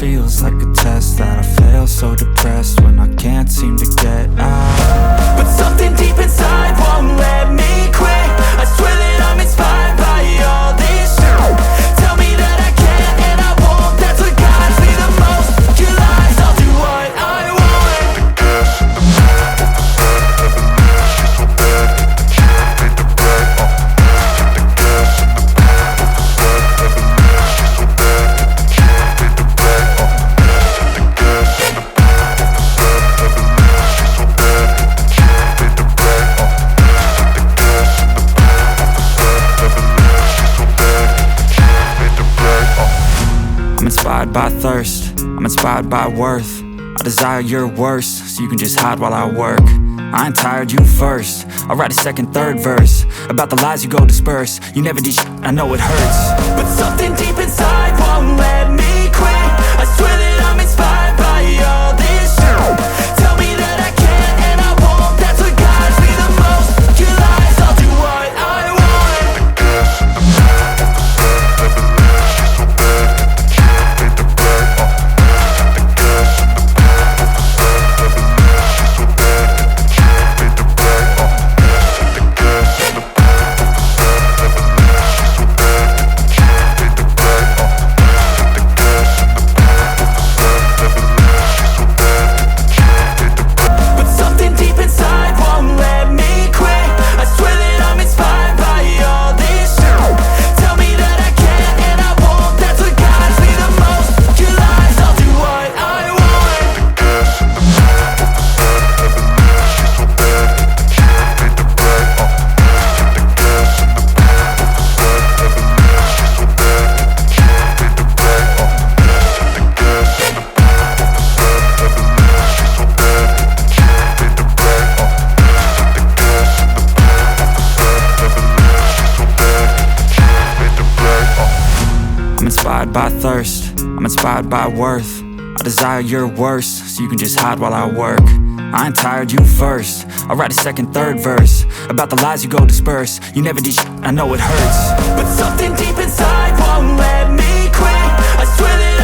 feels like a test that I fail, so depressed when I can't seem to get out. But something deep inside won't let me quit. I swear that I'm inspired by all this shit. Tell me that I can't and I won't. That's what guides me the most. Your lies, I'll do what I want. I'm inspired by thirst, I'm inspired by worth. I desire your worst, so you can just hide while I work. I ain't tired, you first. I'll write a second, third verse about the lies you go disperse. You never did shit, I know it hurts. But something deep inside won't let me quit. I swear that I'm inspired by all this shit. Tell me that I can't and I won't. That's what guides me the most. Your lies, I'll do what I want. But something deep inside won't let me quit. I swear that I'm inspired by all this shit. Tell me that I can't and I won't. That's what guides me the most. Your lies, I'll do what I want. I'm inspired by thirst, I'm inspired by worth. I desire your worst, so you can just hide while I work. I ain't tired, you first. I'll write a second, third verse about the lies you go disperse. You never did shit, I know it hurts. But something deep inside won't let me quit. I swear that